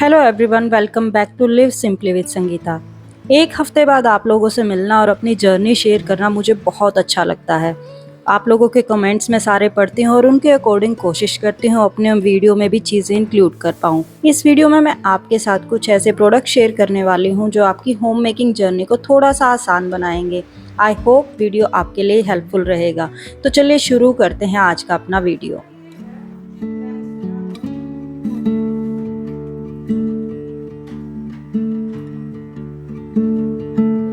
Hello everyone, welcome back to live simply with Sangeeta. एक हफ्ते बाद आप लोगों से मिलना और अपनी जर्नी शेयर करना मुझे बहुत अच्छा लगता है। आप लोगों के कमेंट्स में सारे पढ़ती हूँ और उनके अकॉर्डिंग कोशिश करती हूँ अपने वीडियो में भी चीज़ें इंक्लूड कर पाऊँ। इस वीडियो में मैं आपके साथ कुछ ऐसे प्रोडक्ट शेयर करने वाली हूँ जो आपकी होम मेकिंग जर्नी को थोड़ा सा आसान बनाएंगे। आई होप वीडियो आपके लिए हेल्पफुल रहेगा। तो चलिए शुरू करते हैं आज का अपना वीडियो।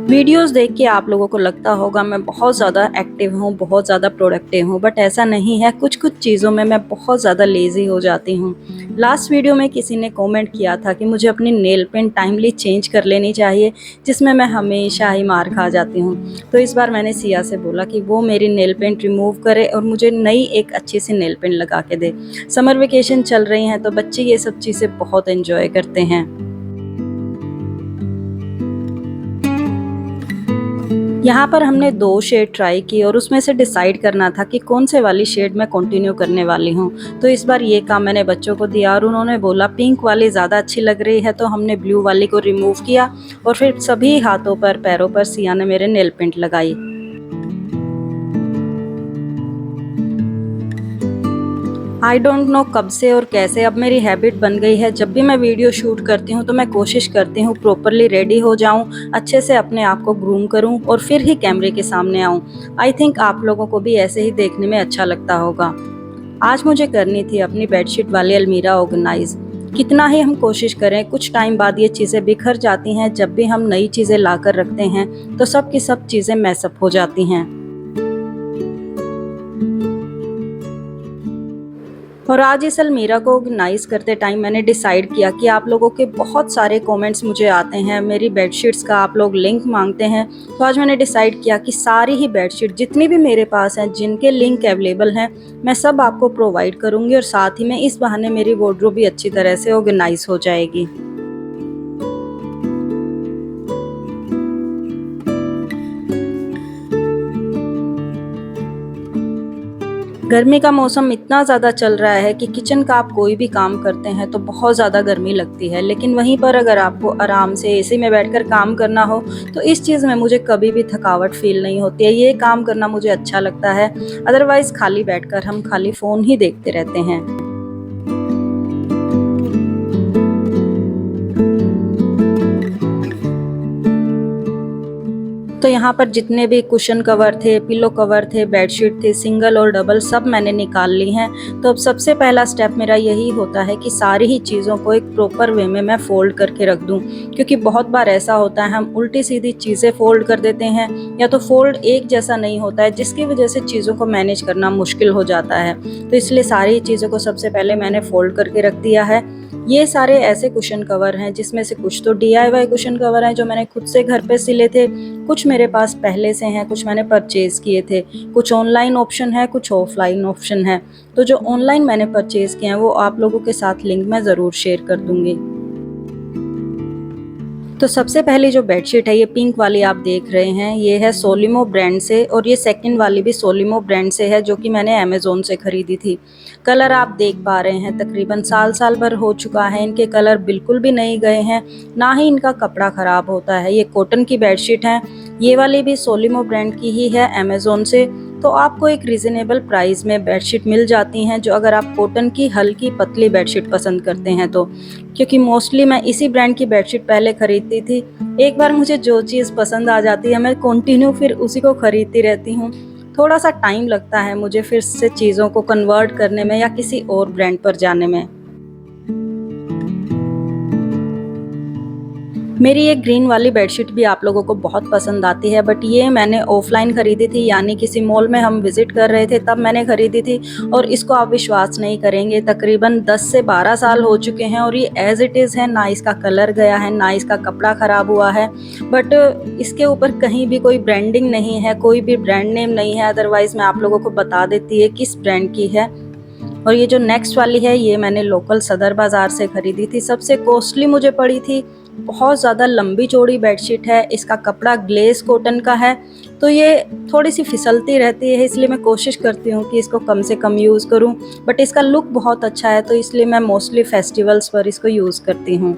वीडियोस देख के आप लोगों को लगता होगा मैं बहुत ज़्यादा एक्टिव हूँ, बहुत ज़्यादा प्रोडक्टिव हूँ, बट ऐसा नहीं है। कुछ कुछ चीज़ों में मैं बहुत ज़्यादा लेज़ी हो जाती हूँ। लास्ट वीडियो में किसी ने कमेंट किया था कि मुझे अपनी नेल पेंट टाइमली चेंज कर लेनी चाहिए, जिसमें मैं हमेशा ही मार खा जाती हूँ। तो इस बार मैंने सिया से बोला कि वो मेरी नेल पेंट रिमूव करे और मुझे नई एक अच्छी सी नेल पेंट लगा के दे। समर वेकेशन चल रही हैं तो बच्चे ये सब चीज़ें बहुत एंजॉय करते हैं। यहाँ पर हमने 2 शेड ट्राई की और उसमें से डिसाइड करना था कि कौन से वाली शेड मैं कंटिन्यू करने वाली हूँ। तो इस बार ये काम मैंने बच्चों को दिया और उन्होंने बोला पिंक वाली ज़्यादा अच्छी लग रही है, तो हमने ब्लू वाली को रिमूव किया और फिर सभी हाथों पर पैरों पर सिया ने मेरे नेल पेंट लगाई। आई डोंट नो कब से और कैसे अब मेरी हैबिट बन गई है, जब भी मैं वीडियो शूट करती हूँ तो मैं कोशिश करती हूँ प्रॉपरली रेडी हो जाऊँ, अच्छे से अपने आप को ग्रूम करूँ और फिर ही कैमरे के सामने आऊँ। आई थिंक आप लोगों को भी ऐसे ही देखने में अच्छा लगता होगा। आज मुझे करनी थी अपनी बेडशीट वाली अलमीरा ऑर्गेनाइज। कितना ही हम कोशिश करें, कुछ टाइम बाद ये चीज़ें बिखर जाती हैं। जब भी हम नई चीज़ें ला कर रखते हैं तो सब की सब चीज़ें मैसअप हो जाती हैं। और आज इस अलमीरा को ऑर्गेनाइज करते टाइम मैंने डिसाइड किया कि आप लोगों के बहुत सारे कमेंट्स मुझे आते हैं, मेरी बेडशीट्स का आप लोग लिंक मांगते हैं। तो आज मैंने डिसाइड किया कि सारी ही बेडशीट जितनी भी मेरे पास हैं, जिनके लिंक अवेलेबल हैं, मैं सब आपको प्रोवाइड करूँगी और साथ ही में इस बहाने मेरी वार्डरोब भी अच्छी तरह से ऑर्गेनाइज हो जाएगी। गर्मी का मौसम इतना ज़्यादा चल रहा है कि किचन का आप कोई भी काम करते हैं तो बहुत ज़्यादा गर्मी लगती है, लेकिन वहीं पर अगर आपको आराम से एसी में बैठकर काम करना हो तो इस चीज़ में मुझे कभी भी थकावट फील नहीं होती है। ये काम करना मुझे अच्छा लगता है। अदरवाइज़ खाली बैठकर हम खाली फ़ोन ही देखते रहते हैं। तो यहाँ पर जितने भी कुशन कवर थे, पिलो कवर थे, बेडशीट थे, सिंगल और डबल, सब मैंने निकाल ली हैं। तो अब सबसे पहला स्टेप मेरा यही होता है कि सारी ही चीज़ों को एक प्रॉपर वे में मैं फ़ोल्ड करके रख दूँ, क्योंकि बहुत बार ऐसा होता है हम उल्टी सीधी चीज़ें फ़ोल्ड कर देते हैं या तो फ़ोल्ड एक जैसा नहीं होता है, जिसकी वजह से चीज़ों को मैनेज करना मुश्किल हो जाता है। तो इसलिए सारी चीज़ों को सबसे पहले मैंने फ़ोल्ड करके रख दिया है। ये सारे ऐसे कुशन कवर हैं जिसमें से कुछ तो DIY कुशन कवर हैं जो मैंने खुद से घर पे सिले थे, कुछ मेरे पास पहले से हैं, कुछ मैंने परचेज़ किए थे, कुछ ऑनलाइन ऑप्शन है, कुछ ऑफलाइन ऑप्शन है। तो जो ऑनलाइन मैंने परचेज़ किए हैं वो आप लोगों के साथ लिंक मैं ज़रूर शेयर कर दूँगी। तो सबसे पहली जो बेडशीट है ये पिंक वाली आप देख रहे हैं, ये है सोलिमो ब्रांड से, और ये सेकंड वाली भी सोलिमो ब्रांड से है जो कि मैंने अमेज़न से ख़रीदी थी। कलर आप देख पा रहे हैं, तकरीबन साल भर हो चुका है, इनके कलर बिल्कुल भी नहीं गए हैं, ना ही इनका कपड़ा ख़राब होता है। ये कॉटन की बेडशीट है। ये वाली भी सोलिमो ब्रांड की ही है अमेज़न से। तो आपको एक रीज़नेबल प्राइस में बेडशीट मिल जाती हैं, जो अगर आप कॉटन की हल्की पतली बेडशीट पसंद करते हैं तो, क्योंकि मोस्टली मैं इसी ब्रांड की बेडशीट पहले खरीदती थी। एक बार मुझे जो चीज़ पसंद आ जाती है मैं कंटिन्यू फिर उसी को खरीदती रहती हूँ। थोड़ा सा टाइम लगता है मुझे फिर से चीज़ों को कन्वर्ट करने में या किसी और ब्रांड पर जाने में। मेरी एक ग्रीन वाली बेडशीट भी आप लोगों को बहुत पसंद आती है, बट ये मैंने ऑफलाइन ख़रीदी थी, यानी किसी मॉल में हम विज़िट कर रहे थे तब मैंने ख़रीदी थी। और इसको आप विश्वास नहीं करेंगे, तकरीबन 10 से 12 साल हो चुके हैं और ये एज़ इट इज़ है, ना इसका कलर गया है, ना इसका कपड़ा ख़राब हुआ है। बट इसके ऊपर कहीं भी कोई ब्रांडिंग नहीं है, कोई भी ब्रांड नेम नहीं है, अदरवाइज़ मैं आप लोगों को बता देती है किस ब्रांड की है। और ये जो नेक्स्ट वाली है ये मैंने लोकल सदर बाज़ार से ख़रीदी थी। सबसे कॉस्टली मुझे पड़ी थी बहुत ज़्यादा लंबी चौड़ी बेडशीट है। इसका कपड़ा ग्लेस कॉटन का है, तो ये थोड़ी सी फिसलती रहती है, इसलिए मैं कोशिश करती हूँ कि इसको कम से कम यूज़ करूँ। बट इसका लुक बहुत अच्छा है, तो इसलिए मैं मोस्टली फेस्टिवल्स पर इसको यूज़ करती हूँ।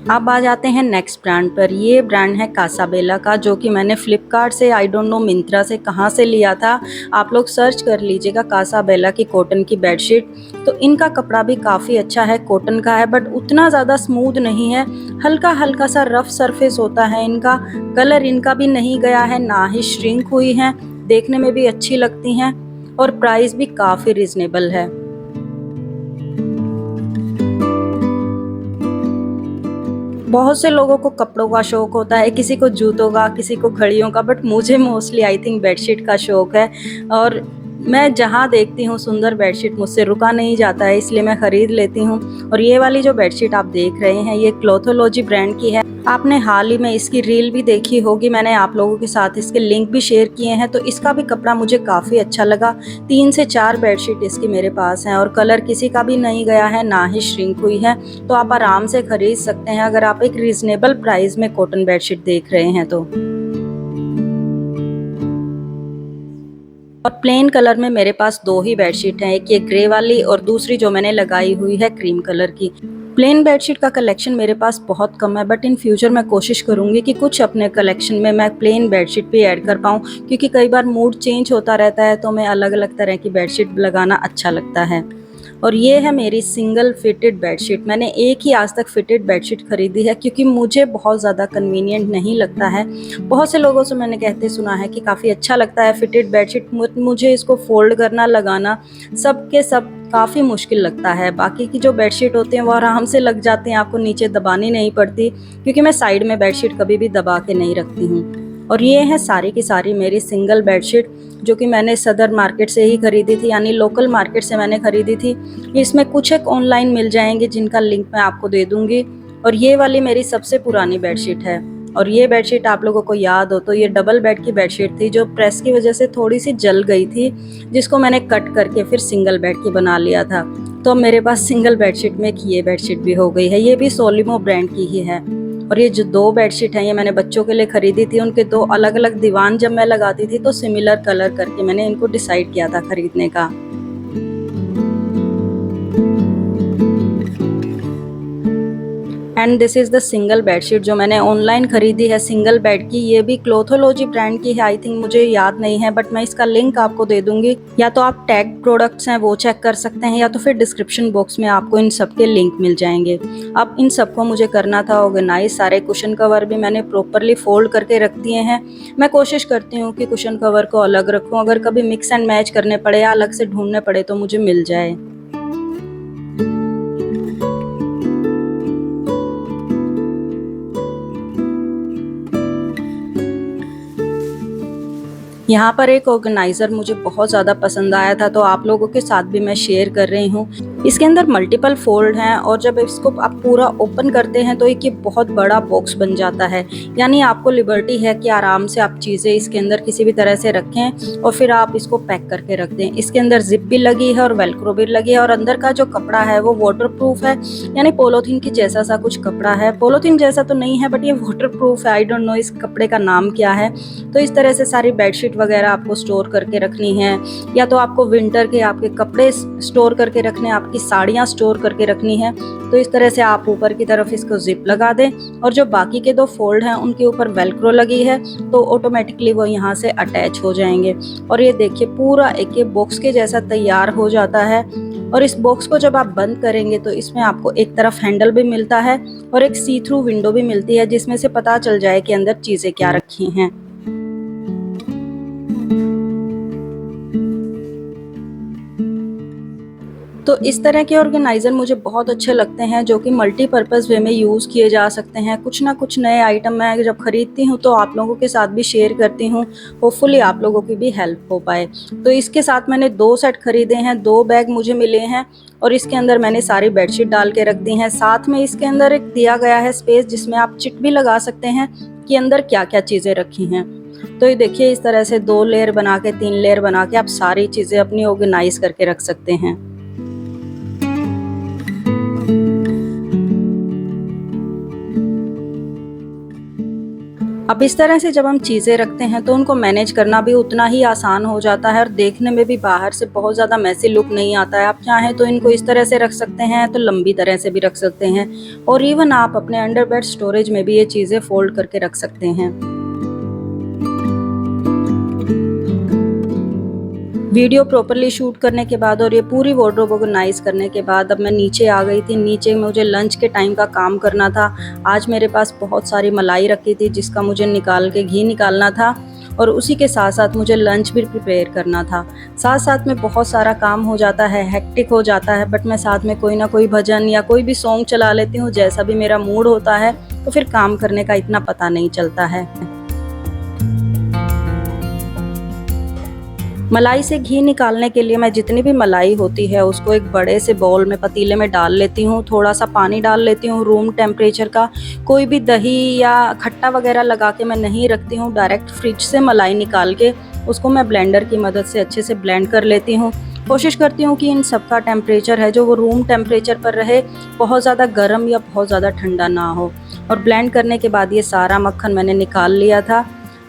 अब आ जाते हैं नेक्स्ट ब्रांड पर। ये ब्रांड है कासाबेला का, जो कि मैंने फ्लिपकार्ट से, आई डोंट नो मिंत्रा से कहाँ से लिया था। आप लोग सर्च कर लीजिएगा कासाबेला की कॉटन की बेडशीट। तो इनका कपड़ा भी काफ़ी अच्छा है, कॉटन का है, बट उतना ज़्यादा स्मूथ नहीं है, हल्का हल्का सा रफ सरफेस होता है इनका। कलर इनका भी नहीं गया है, ना ही श्रिंक हुई है, देखने में भी अच्छी लगती हैं और प्राइस भी काफ़ी रिजनेबल है। बहुत से लोगों को कपड़ों का शौक होता है, किसी को जूतों का, किसी को घड़ियों का, बट मुझे मोस्टली आई थिंक बेडशीट का शौक है। और मैं जहाँ देखती हूँ सुंदर बेडशीट, मुझसे रुका नहीं जाता है, इसलिए मैं ख़रीद लेती हूँ। और ये वाली जो बेडशीट आप देख रहे हैं, ये क्लोथोलॉजी ब्रांड की है। आपने हाल ही में इसकी रील भी देखी होगी, मैंने आप लोगों के साथ इसके लिंक भी शेयर किए हैं। तो इसका भी कपड़ा मुझे काफ़ी अच्छा लगा। 3 से 4 बेडशीट इसकी मेरे पास हैं और कलर किसी का भी नहीं गया है, ना ही श्रिंक हुई है। तो आप आराम से खरीद सकते हैं अगर आप एक रीजनेबल प्राइस में कॉटन बेडशीट देख रहे हैं तो। और प्लेन कलर में मेरे पास 2 ही बेडशीट हैं, एक ये ग्रे वाली और दूसरी जो मैंने लगाई हुई है क्रीम कलर की। प्लेन बेडशीट का कलेक्शन मेरे पास बहुत कम है, बट इन फ्यूचर मैं कोशिश करूंगी कि कुछ अपने कलेक्शन में मैं प्लेन बेडशीट भी ऐड कर पाऊँ, क्योंकि कई बार मूड चेंज होता रहता है, तो मैं अलग अलग तरह की बेडशीट लगाना अच्छा लगता है। और ये है मेरी सिंगल फिटेड बेडशीट। मैंने एक ही आज तक फिटेड बेडशीट खरीदी है, क्योंकि मुझे बहुत ज़्यादा कन्वीनियंट नहीं लगता है। बहुत से लोगों से मैंने कहते सुना है कि काफ़ी अच्छा लगता है फिटेड बेडशीट, मुझे इसको फोल्ड करना, लगाना सब के सब काफ़ी मुश्किल लगता है। बाकी की जो बेडशीट होती हैं वो आराम से लग जाती हैं, आपको नीचे दबानी नहीं पड़ती, क्योंकि मैं साइड में बेडशीट कभी भी दबा के नहीं रखती हूँ। और ये है सारी की सारी मेरी सिंगल बेडशीट, जो कि मैंने सदर मार्केट से ही खरीदी थी, यानी लोकल मार्केट से मैंने खरीदी थी। इसमें कुछ एक ऑनलाइन मिल जाएंगे जिनका लिंक मैं आपको दे दूंगी। और ये वाली मेरी सबसे पुरानी बेडशीट है। और ये बेडशीट आप लोगों को याद हो तो ये डबल बेड की बेडशीट थी, जो प्रेस की वजह से थोड़ी सी जल गई थी, जिसको मैंने कट करके फिर सिंगल बेड की बना लिया था। तो मेरे पास सिंगल बेडशीट में एक ये बेडशीट भी हो गई है। ये भी सोलिमो ब्रांड की ही है। और ये जो 2 बेडशीट हैं, ये मैंने बच्चों के लिए खरीदी थी। उनके 2 अलग अलग दीवान जब मैं लगाती थी तो सिमिलर कलर करके मैंने इनको डिसाइड किया था खरीदने का। And this is the single bedsheet जो मैंने ऑनलाइन खरीदी है सिंगल बेड की। ये भी क्लोथोलॉजी ब्रांड की है, आई थिंक, मुझे याद नहीं है, बट मैं इसका लिंक आपको दे दूंगी। या तो आप टैग प्रोडक्ट्स हैं वो चेक कर सकते हैं, या तो फिर डिस्क्रिप्शन बॉक्स में आपको इन सब के लिंक मिल जाएंगे। अब इन सबको मुझे करना था ऑर्गेनाइज। सारे कुशन कवर भी मैंने प्रॉपरली फोल्ड करके रख दिए हैं। मैं कोशिश करती हूँ कि कुशन कवर को अलग रखूँ, अगर कभी मिक्स एंड मैच करने पड़े या अलग से ढूंढने पड़े तो मुझे मिल जाए। यहाँ पर एक ऑर्गेनाइज़र मुझे बहुत ज़्यादा पसंद आया था, तो आप लोगों के साथ भी मैं शेयर कर रही हूँ। इसके अंदर मल्टीपल फोल्ड हैं और जब इसको आप पूरा ओपन करते हैं तो एक ये बहुत बड़ा बॉक्स बन जाता है। यानी आपको लिबर्टी है कि आराम से आप चीज़ें इसके अंदर किसी भी तरह से रखें और फिर आप इसको पैक करके रख दें। इसके अंदर जिप भी लगी है और वेलक्रो भी लगी है, और अंदर का जो कपड़ा है वो वाटरप्रूफ है, यानी पॉलीथीन की जैसा सा कुछ कपड़ा है। पॉलीथीन जैसा तो नहीं है, बट ये वाटरप्रूफ है। आई डोंट नो इस कपड़े का नाम क्या है। तो इस तरह से सारी बेडशीट वगैरह आपको स्टोर करके रखनी है, या तो आपको विंटर के आपके कपड़े स्टोर करके रखने, आपकी साड़ियाँ स्टोर करके रखनी है, तो इस तरह से आप ऊपर की तरफ इसको जिप लगा दें, और जो बाकी के 2 फोल्ड हैं उनके ऊपर वेलक्रो लगी है, तो ऑटोमेटिकली वो यहाँ से अटैच हो जाएंगे। और ये देखिए पूरा एक ये बॉक्स के जैसा तैयार हो जाता है। और इस बॉक्स को जब आप बंद करेंगे तो इसमें आपको एक तरफ हैंडल भी मिलता है और एक सी थ्रू विंडो भी मिलती है, जिसमें से पता चल जाए कि अंदर चीज़ें क्या रखी हैं। तो इस तरह के ऑर्गेनाइज़र मुझे बहुत अच्छे लगते हैं, जो कि मल्टीपर्पज़ वे में यूज़ किए जा सकते हैं। कुछ ना कुछ नए आइटम मैं जब खरीदती हूँ तो आप लोगों के साथ भी शेयर करती हूँ, होपफुली आप लोगों की भी हेल्प हो पाए। तो इसके साथ मैंने 2 सेट खरीदे हैं, 2 बैग मुझे मिले हैं, और इसके अंदर मैंने सारी बेडशीट डाल के रख दी हैं। साथ में इसके अंदर एक दिया गया है स्पेस, जिसमें आप चिट भी लगा सकते हैं कि अंदर क्या क्या चीज़ें रखी हैं। तो ये देखिए इस तरह से 2 लेयर बना के, 3 लेयर बना के आप सारी चीज़ें अपनी ऑर्गेनाइज़ करके रख सकते हैं। अब इस तरह से जब हम चीज़ें रखते हैं तो उनको मैनेज करना भी उतना ही आसान हो जाता है और देखने में भी बाहर से बहुत ज़्यादा मैसी लुक नहीं आता है। आप चाहें तो इनको इस तरह से रख सकते हैं, तो लंबी तरह से भी रख सकते हैं और इवन आप अपने अंडर बेड स्टोरेज में भी ये चीज़ें फोल्ड करके रख सकते हैं। वीडियो प्रॉपरली शूट करने के बाद और ये पूरी वार्डरोब ऑर्गेनाइज करने के बाद अब मैं नीचे आ गई थी। नीचे मुझे लंच के टाइम का काम करना था। आज मेरे पास बहुत सारी मलाई रखी थी जिसका मुझे निकाल के घी निकालना था और उसी के साथ साथ मुझे लंच भी प्रिपेयर करना था। साथ साथ में बहुत सारा काम हो जाता है, हेक्टिक हो जाता है, बट मैं साथ में कोई ना कोई भजन या कोई भी सॉन्ग चला लेती हूँ। जैसा भी मेरा मूड होता है तो फिर काम करने का इतना पता नहीं चलता है। मलाई से घी निकालने के लिए मैं जितनी भी मलाई होती है उसको एक बड़े से बाउल में पतीले में डाल लेती हूँ। थोड़ा सा पानी डाल लेती हूँ रूम टेम्परेचर का। कोई भी दही या खट्टा वगैरह लगा के मैं नहीं रखती हूँ। डायरेक्ट फ्रिज से मलाई निकाल के उसको मैं ब्लेंडर की मदद से अच्छे से ब्लेंड कर लेती हूँ। कोशिश करती हूँ कि इन सब का टेम्परेचर है जो वो रूम टेम्परेचर पर रहे, बहुत ज़्यादा गर्म या बहुत ज़्यादा ठंडा ना हो। और ब्लेंड करने के बाद ये सारा मक्खन मैंने निकाल लिया था।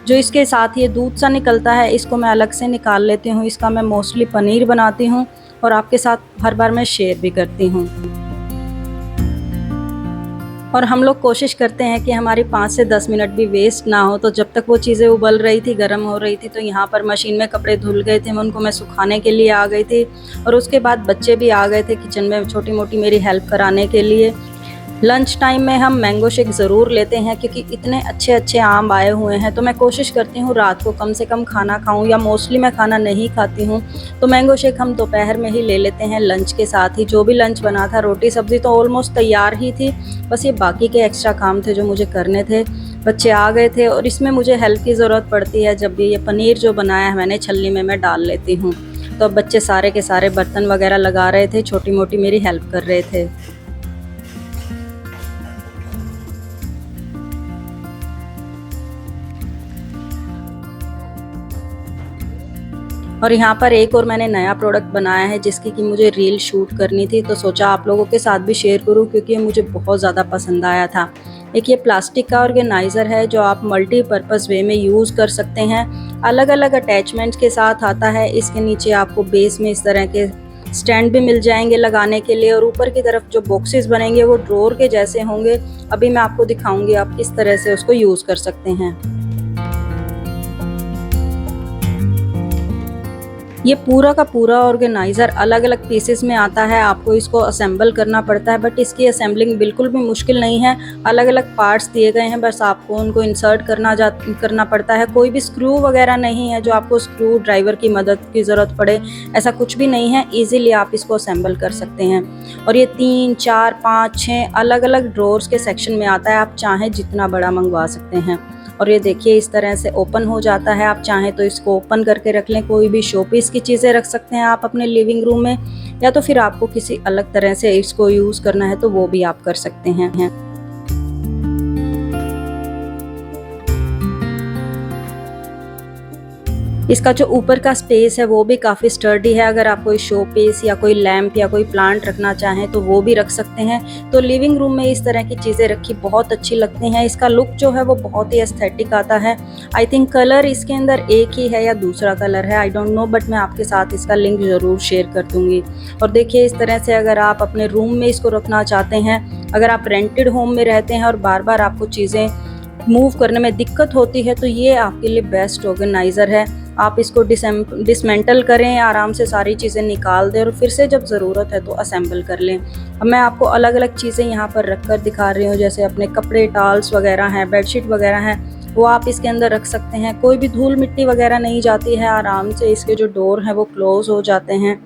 जो इसके साथ ये दूध सा निकलता है इसको मैं अलग से निकाल लेती हूँ। इसका मैं मोस्टली पनीर बनाती हूँ और आपके साथ हर बार मैं शेयर भी करती हूँ। और हम लोग कोशिश करते हैं कि हमारी 5 से 10 मिनट भी वेस्ट ना हो। तो जब तक वो चीज़ें उबल रही थी, गर्म हो रही थी, तो यहाँ पर मशीन में कपड़े धुल गए थे, उनको मैं सुखाने के लिए आ गई थी। और उसके बाद बच्चे भी आ गए थे किचन में छोटी मोटी मेरी हेल्प कराने के लिए। लंच टाइम में हम मैंगो शेक ज़रूर लेते हैं क्योंकि इतने अच्छे अच्छे आम आए हुए हैं। तो मैं कोशिश करती हूँ रात को कम से कम खाना खाऊं, या मोस्टली मैं खाना नहीं खाती हूँ तो मैंगो शेक हम दोपहर में ही ले लेते हैं लंच के साथ ही। जो भी लंच बना था, रोटी सब्ज़ी तो ऑलमोस्ट तैयार ही थी, बस ये बाकी के एक्स्ट्रा काम थे जो मुझे करने थे। बच्चे आ गए थे और इसमें मुझे हेल्प की ज़रूरत पड़ती है। जब भी ये पनीर जो बनाया है मैंने छलनी में मैं डाल लेती हूँ। तो अब बच्चे सारे के सारे बर्तन वगैरह लगा रहे थे, छोटी मोटी मेरी हेल्प कर रहे थे। और यहाँ पर एक और मैंने नया प्रोडक्ट बनाया है जिसकी कि मुझे रील शूट करनी थी, तो सोचा आप लोगों के साथ भी शेयर करूँ क्योंकि ये मुझे बहुत ज़्यादा पसंद आया था। एक ये प्लास्टिक का ऑर्गेनाइज़र है जो आप मल्टीपर्पज़ वे में यूज़ कर सकते हैं। अलग अलग अटैचमेंट्स के साथ आता है। इसके नीचे आपको बेस में इस तरह के स्टैंड भी मिल जाएंगे लगाने के लिए, और ऊपर की तरफ जो बॉक्सेस बनेंगे वो ड्रॉर के जैसे होंगे। अभी मैं आपको दिखाऊंगी आप किस तरह से उसको यूज़ कर सकते हैं। ये पूरा का पूरा ऑर्गेनाइज़र अलग अलग पीसेस में आता है। आपको इसको असेंबल करना पड़ता है, बट इसकी असेंबलिंग बिल्कुल भी मुश्किल नहीं है। अलग अलग पार्ट्स दिए गए हैं, बस आपको उनको इंसर्ट करना पड़ता है। कोई भी स्क्रू वगैरह नहीं है जो आपको स्क्रू ड्राइवर की मदद की ज़रूरत पड़े, ऐसा कुछ भी नहीं है। ईजिली आप इसको असेंबल कर सकते हैं। और ये 3, 4, 5, 6 अलग अलग ड्रॉर्स के सेक्शन में आता है। आप चाहें जितना बड़ा मंगवा सकते हैं। और ये देखिए इस तरह से ओपन हो जाता है। आप चाहें तो इसको ओपन करके रख लें। कोई भी शोपीस की चीज़ें रख सकते हैं आप अपने लिविंग रूम में, या तो फिर आपको किसी अलग तरह से इसको यूज़ करना है तो वो भी आप कर सकते हैं। इसका जो ऊपर का स्पेस है वो भी काफ़ी स्टर्डी है। अगर आप कोई शो पीस या कोई लैंप या कोई प्लांट रखना चाहें तो वो भी रख सकते हैं। तो लिविंग रूम में इस तरह की चीज़ें रखी बहुत अच्छी लगती हैं। इसका लुक जो है वो बहुत ही एस्थेटिक आता है। आई थिंक कलर इसके अंदर एक ही है या दूसरा कलर है, आई डोंट नो, बट मैं आपके साथ इसका लिंक ज़रूर शेयर कर दूँगी। और देखिए इस तरह से अगर आप अपने रूम में इसको रखना चाहते हैं, अगर आप रेंटेड होम में रहते हैं और बार बार आपको चीज़ें मूव करने में दिक्कत होती है, तो ये आपके लिए बेस्ट ऑर्गेनाइज़र है। आप इसको डिसमेंटल करें, आराम से सारी चीज़ें निकाल दें और फिर से जब ज़रूरत है तो असेंबल कर लें। अब मैं आपको अलग अलग चीज़ें यहाँ पर रख कर दिखा रही हूँ, जैसे अपने कपड़े, टॉल्स वगैरह हैं, बेडशीट वगैरह हैं, वो आप इसके अंदर रख सकते हैं। कोई भी धूल मिट्टी वगैरह नहीं जाती है, आराम से इसके जो डोर हैं वो क्लोज़ हो जाते हैं।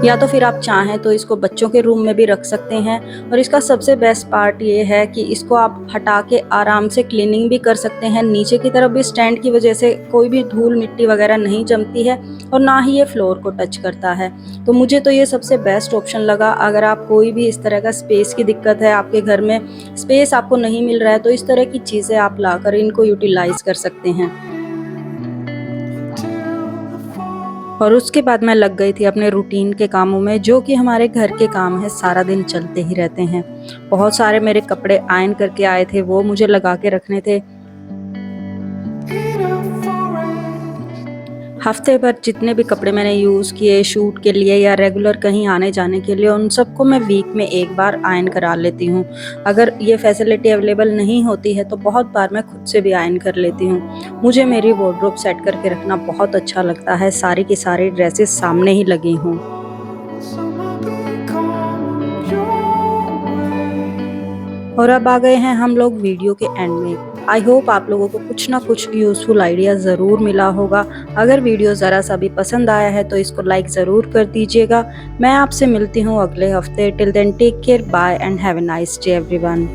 या तो फिर आप चाहें तो इसको बच्चों के रूम में भी रख सकते हैं। और इसका सबसे बेस्ट पार्ट ये है कि इसको आप हटा के आराम से क्लीनिंग भी कर सकते हैं। नीचे की तरफ भी स्टैंड की वजह से कोई भी धूल मिट्टी वगैरह नहीं जमती है और ना ही ये फ्लोर को टच करता है। तो मुझे तो ये सबसे बेस्ट ऑप्शन लगा। अगर आप कोई भी इस तरह का स्पेस की दिक्कत है, आपके घर में स्पेस आपको नहीं मिल रहा है, तो इस तरह की चीज़ें आप लाकर इनको यूटिलाइज़ कर सकते हैं। और उसके बाद मैं लग गई थी अपने रूटीन के कामों में, जो कि हमारे घर के काम है, सारा दिन चलते ही रहते हैं। बहुत सारे मेरे कपड़े आयरन करके आए थे, वो मुझे लगा के रखने थे। हफ्ते भर जितने भी कपड़े मैंने यूज़ किए शूट के लिए या रेगुलर कहीं आने जाने के लिए, उन सबको मैं वीक में एक बार आयरन करा लेती हूँ। अगर ये फैसिलिटी अवेलेबल नहीं होती है तो बहुत बार मैं खुद से भी आयरन कर लेती हूँ। मुझे मेरी वार्डरोब सेट करके रखना बहुत अच्छा लगता है, सारी की सारी ड्रेसेस सामने ही लगी हों। और अब आ गए हैं हम लोग वीडियो के एंड में। आई होप आप लोगों को कुछ ना कुछ यूज़फुल आइडिया ज़रूर मिला होगा। अगर वीडियो ज़रा सा भी पसंद आया है तो इसको लाइक ज़रूर कर दीजिएगा। मैं आपसे मिलती हूँ अगले हफ्ते। Till then take care, bye and have a nice day everyone.